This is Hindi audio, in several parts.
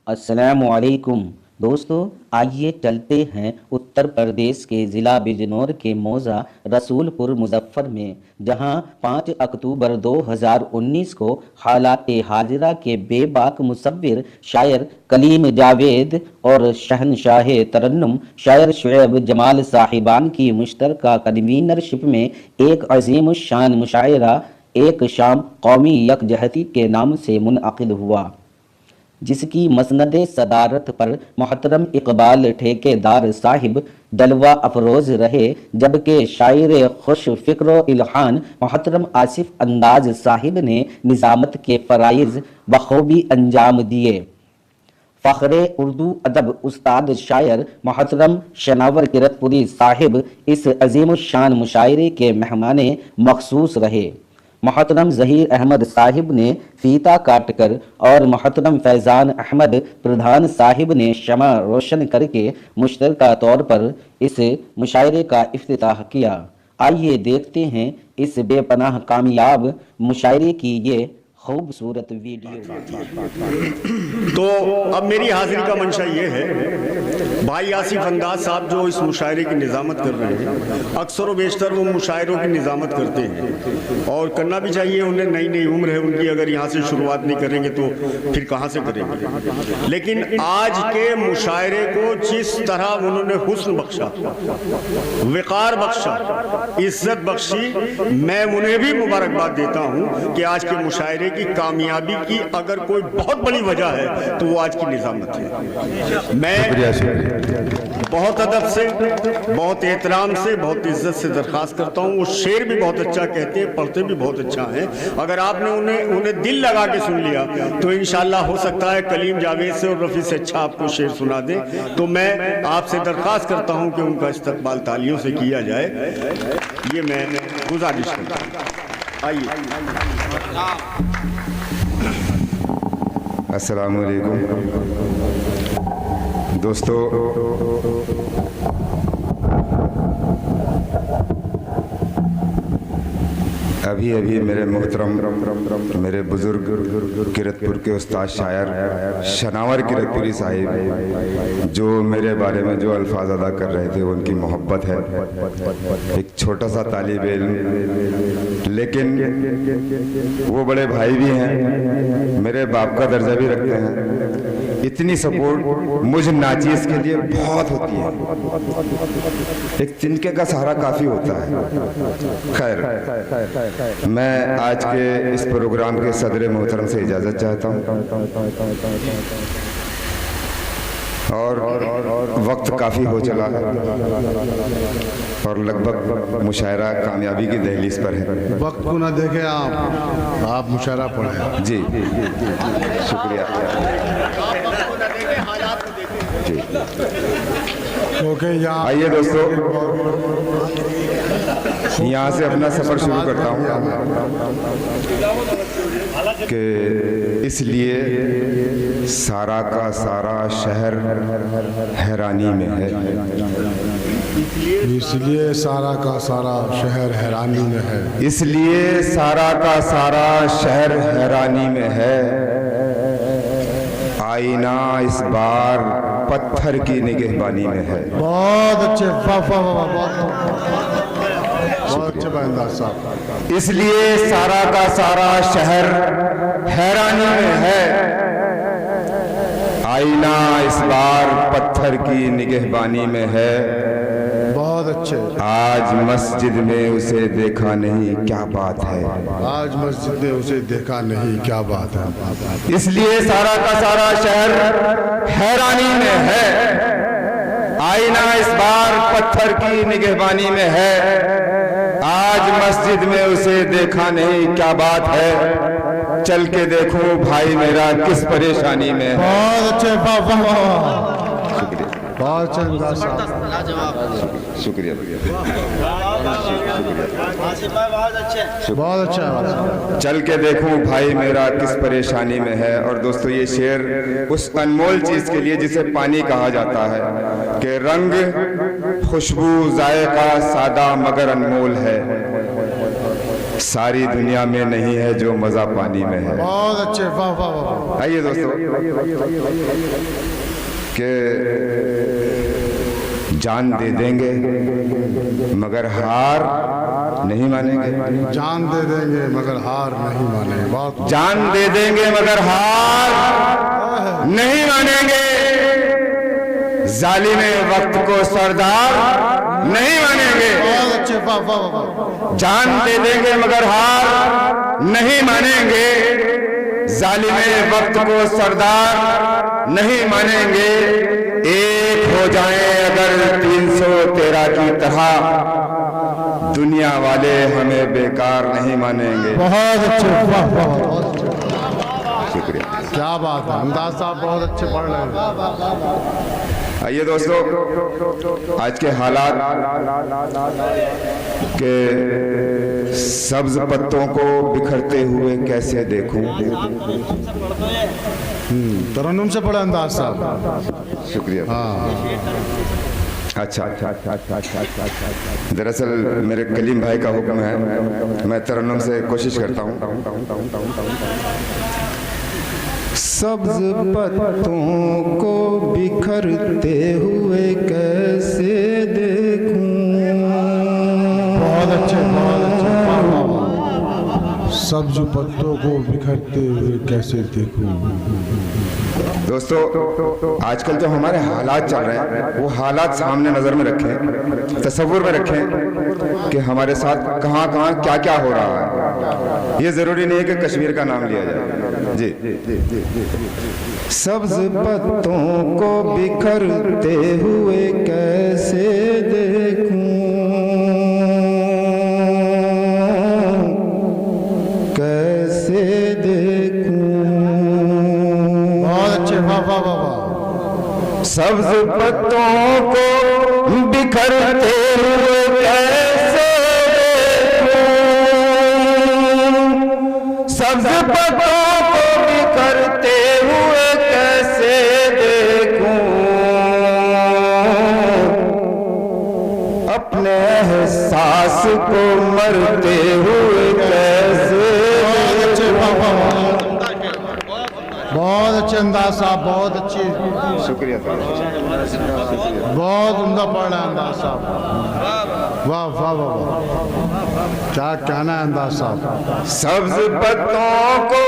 अस्सलामुअलैकुम दोस्तों, आइए चलते हैं उत्तर प्रदेश के ज़िला बिजनौर के मौज़ा रसूलपुर मुज़फ़्फ़र में, जहां 5 अक्टूबर 2019 को हालात हाजिरा के बेबाक मुसव्विर शायर कलीम जावेद और शहनशाह तरन्नुम शायर शुएब जमाल साहिबान की मुश्तरका कन्वीनरशिप में एक अजीम शान मुशायरा एक शाम कौमी यकजहती के नाम से मुनअक़िद हुआ, जिसकी मसनदे सदारत पर मोहतरम इकबाल ठेकेदार साहिब जलवा अफरोज़ रहे, जबकि शायर खुश फ़िक्र इल्हान मोहतरम आसिफ अंदाज साहिब ने निज़ामत के फ़राइज़ बखूबी अंजाम दिए। फ़ख्रे उर्दू अदब उस्ताद शायर मोहतरम शनावर किरतपुरी साहिब इस अजीम शान मुशायरे के मेहमान मखसूस रहे। मोहतरम ज़हीर अहमद साहिब ने फ़ीता काटकर और मोहतरम फैज़ान अहमद प्रधान साहिब ने शमा रोशन करके मुश्तरका तौर पर इस मुशायरे का इफ्तिताह किया। आइए देखते हैं इस बेपनाह कामयाब मुशायरे की ये खूबसूरत वीडियो। तो अब मेरी हाजिरी का मंशा ये है, भाई आसिफ अंदाज साहब जो इस मुशायरे की निज़ामत कर रहे हैं, अक्सर व बेशतर वो मुशायरों की निज़ामत करते हैं और करना भी चाहिए। उन्हें नई नई उम्र है उनकी, अगर यहाँ से शुरुआत नहीं करेंगे तो फिर कहाँ से करेंगे। लेकिन आज के मुशायरे को जिस तरह उन्होंने हुस्न बख्शा, विकार बख्शा, इज्जत बख्शी, मैं उन्हें भी मुबारकबाद देता हूँ कि आज के मुशायरे की कामयाबी की अगर कोई बहुत बड़ी वजह है तो वो आज की निज़ामत है। मैं बहुत अदब से, बहुत एहतराम से, बहुत इज्जत से दरख्वास्त करता हूँ। वो शेर भी बहुत अच्छा कहते हैं, पढ़ते भी बहुत अच्छा है। अगर आपने उन्हें दिल लगा के सुन लिया तो इंशाअल्लाह हो सकता है कलीम जावेद से और रफ़ी से अच्छा आपको शेर सुना दें। तो मैं आपसे दरख्वास्त करता हूँ कि उनका इस्तकबाल तालियों से किया जाए, ये मैं गुजारिश करता हूँ। आइए। अस्सलामु अलैकुम दोस्तों, अभी अभी मेरे मोहतरम मेरे बुज़ुर्ग किरतपुर के उस्ताद शायर शनावर किरतपुरी साहिब जो मेरे बारे में जो अल्फाज अदा कर रहे थे, उनकी मोहब्बत है। एक छोटा सा तालिब इल्म, लेकिन वो बड़े भाई भी हैं, मेरे बाप का दर्जा भी रखते हैं। इतनी सपोर्ट मुझ नाचीज़ के लिए बहुत होती है, एक तिनके का सहारा काफ़ी होता है। खैर, मैं आज के इस प्रोग्राम के सदर मोहतरम से इजाज़त चाहता हूँ और वक्त काफ़ी हो चला है और लगभग मुशायरा कामयाबी की दहलीज पर है। वक्त को ना देखे आप मुशायरा पढ़े। जी शुक्रिया जी। आइए दोस्तों, यहाँ से अपना सफ़र शुरू करता हूँ कि इसलिए सारा का सारा शहर हैरानी में है, इसलिए सारा का सारा शहर हैरानी में है, इसलिए सारा का सारा शहर हैरानी में है। आईना इस बार पत्थर की निगहबानी में है। बहुत अच्छे, बहुत अच्छे बंदा साहब। इसलिए सारा का सारा शहर हैरानी में है। आईना इस बार पत्थर की निगहबानी में है। बहुत अच्छे। आज मस्जिद में उसे देखा नहीं, क्या बात है। आज मस्जिद में उसे देखा नहीं, क्या बात है। इसलिए सारा का सारा शहर हैरानी में है। आईना इस बार पत्थर की निगहबानी में है। आज मस्जिद में उसे देखा नहीं, क्या बात है। चल के देखो भाई मेरा किस परेशानी में है। बहुत अच्छे, बहुत शुक्रिया, बहुत अच्छा। चल के देखूं भाई मेरा किस परेशानी में है। और दोस्तों, ये शेर उस अनमोल चीज़ के लिए जिसे पानी कहा जाता है कि रंग खुशबू जायका सादा मगर अनमोल है। सारी दुनिया में नहीं है जो मजा पानी में है। बहुत अच्छे, वाह वाह वाह। आइए दोस्तों, कि जान दे देंगे मगर हार नहीं मानेंगे। जान दे देंगे मगर हार नहीं मानेंगे। बहुत जान दे देंगे मगर हार नहीं मानेंगे। जालिमे वक्त को सरदार नहीं मानेंगे। बहुत अच्छे, वाह वाह वाह। जान दे देंगे मगर हार नहीं मानेंगे। जालिमे वक्त को सरदार नहीं मानेंगे। एक हो जाएं अगर 313 की तरह, दुनिया वाले हमें बेकार नहीं मानेंगे। बहुत अच्छे, वाह वाह वाह। शुक्रिया, क्या बात है, अंदाज साहब बहुत अच्छे पढ़ रहे हैं। आइए दोस्तों, आज के हालात के सब्ज पत्तों को बिखरते हुए कैसे देखूं। तरन्नुम से पढ़े अंदाज साहब। शुक्रिया। अच्छा, दरअसल मेरे कलीम भाई का हुक्म है, मैं तरन्नुम से कोशिश करता हूँ। सब्ज पत्तों को बिखरते हुए कैसे देखूं। बहुत अच्छे, बहुत अच्छे, सब्ज पत्तों को बिखरते हुए कैसे देखूं। दोस्तों, आजकल जो हमारे हालात चल रहे हैं वो हालात सामने नजर में रखें, तसव्वुर में रखें कि हमारे साथ कहाँ कहाँ क्या क्या हो रहा है। ये जरूरी नहीं है कि कश्मीर का नाम लिया जाए। जी, सब्ज पत्तों को बिखरते हुए कैसे देखूं, कैसे देखूं। बहुत अच्छे, वाह वाह वाह वाह। सब्ज पत्तों को बिखरते हुए कैसे देखूं। सब्ज पत्तों को बिखरते हुए कैसे देखूं। अपने एहसास को मरते हुए कैसे। बहुत अच्छे, वाह वाह वाह। बहुत अच्छे अंदाज साहब, बहुत अच्छी। शुक्रिया, बहुत उम्दा पढ़ रहे हैं अंदाज साहब। वाह वाह वाह वाह। क्या कहना है अंदाज साहब। सब्ज पत्तों को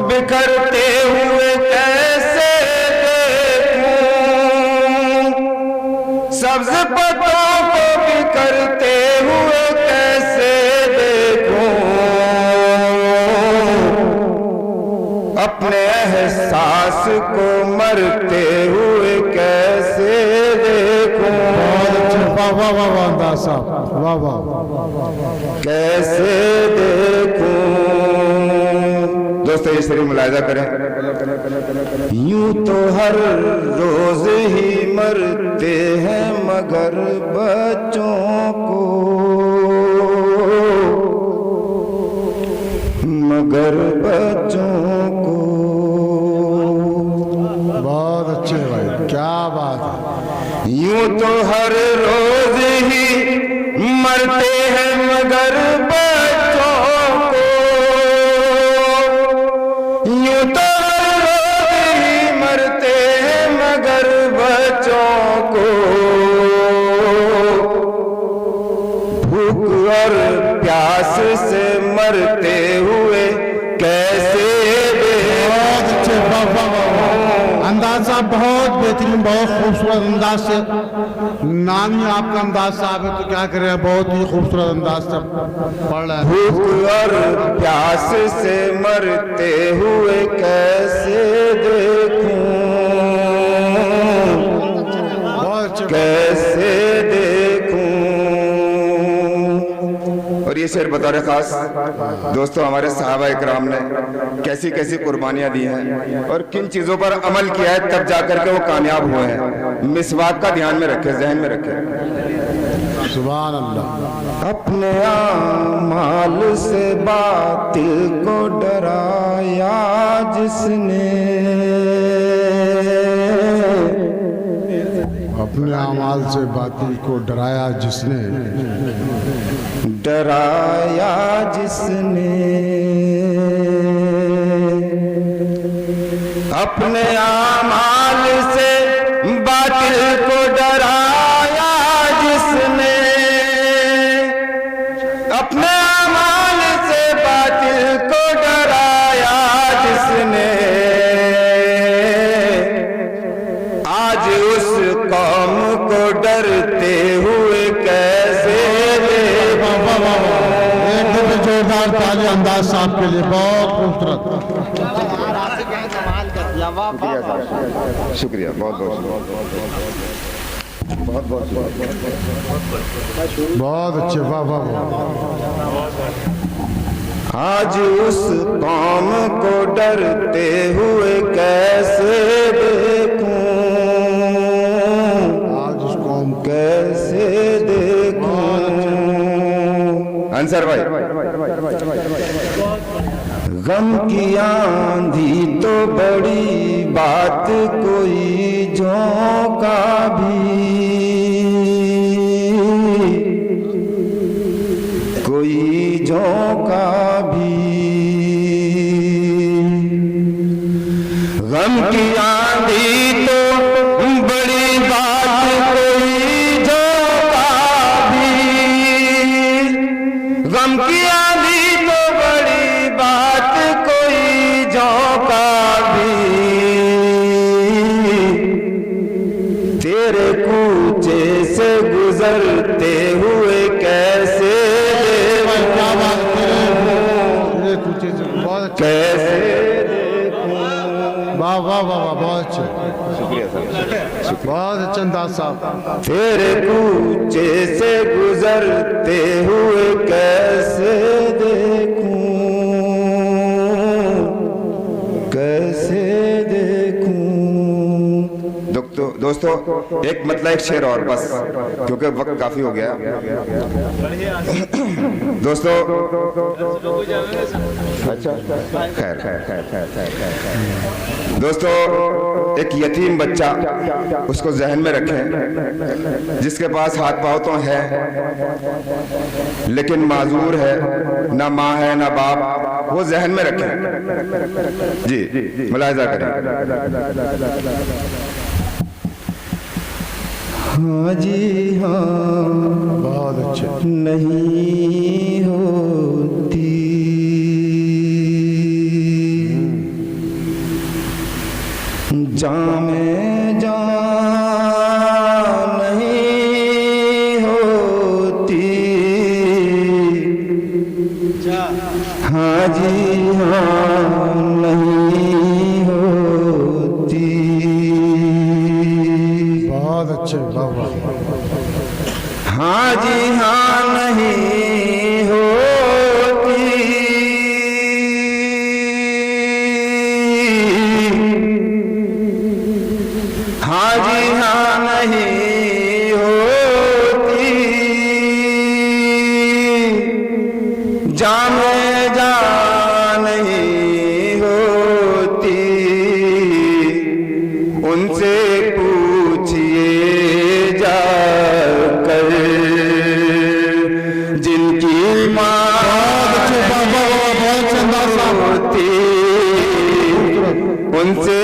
बिखरते हुए कैसे देखूं। सब्ज पत्तों को बिखरते हुए कैसे देखूं। अपने एहसास को मरते हुए कैसे देखूं। बहुत अच्छे, वाह वाह वाह वाह अंदाज साहब, वाह वाह। कैसे देखूं। दोस्तों, ये शरीर मुलाहिजा करें, यूं तो हर रोज ही मरते हैं मगर बच्चों को, मगर बच्चों को। बहुत अच्छे भाई, क्या बात है। यूं तो हर रोज ही मरते हैं मगर बच्चों को। यूं तो हर रोज ही मरते हैं मगर बच्चों को। भूख और प्यास से मरते हुए कैसे। बहुत अच्छे, वाह वाह वाह। अंदाज साहब बहुत बेहतरीन, बहुत खूबसूरत अंदाज से। नाम ही आपका अंदाज साहब है तो क्या करें, बहुत ही खूबसूरत अंदाज से पढ़ रहे हैं। भूख और प्यास से मरते हुए कैसे देखूं। बहुत अच्छे, कैसे देखूं। और ये शेर बतौर खास दोस्तों, हमारे सहाबा इकराम ने कैसी कैसी कुर्बानियां दी हैं और किन चीजों पर अमल किया है, तब जाकर के वो कामयाब हुए हैं। मिसवाक का ध्यान में रखें, जहन में रखें। सुभान अल्लाह। अपने आमाल से बातिल को डराया जिसने, अपने अमाल से बातिल को डराया जिसने, डराया जिसने, अपने आमाल से बातिल को डराया जिसने, अपने आमाल से बातिल को डराया जिसने, आज उस कौम को डरते हुए कैसे एक दफे जोरदार ताली अंदाज साहब के लिए, बहुत खूबसूरत। शुक्रिया, बहुत बहुत बहुत बहुत अच्छे, वाह वाह वाह। आज उस कौम को डरते हुए कैसे देखूं, आज उस कौम को कैसे देखूं। आंसर भाई, गम की आंधी तो बड़ी बात, कोई झोंका भी, कोई झोंका भी, गम की आंधी तो बड़ी बात, कोई झोंका भी, गम की आंधी तो बड़ी बात, कोई झोंका भी, तेरे कूचे से गुजरते हुए कैसे क्या बात है, कैसे वाह वाह वाह वाह, बहुत अच्छे, शुक्रिया सर, बहुत अच्छे अंदाज साहब। तेरे कूचे से गुजरते हुए कैसे देखूं, कैसे देखूं। दोस्तों एक मतलब एक शेर और बस, क्योंकि वक्त काफी हो गया। दोस्तों अच्छा खैर दोस्तों, एक यतीम बच्चा, उसको जहन में रखें, जिसके पास हाथ पांव तो है लेकिन माजूर है, ना माँ है ना बाप, वो जहन में रखें। जी मुलाहिजा करें। हाँ जी हाँ, बहुत अच्छे, नहीं होती जामे जान नहीं होती, हाँ जी हाँ नहीं होती, बहुत अच्छे, वाह वाह। हाँ जी हाँ नहीं होती, हाँ जी हाँ नहीं होती, जामे जान नहीं होती, उनसे पूछिए जाकर जिनकी माँ होती, उनसे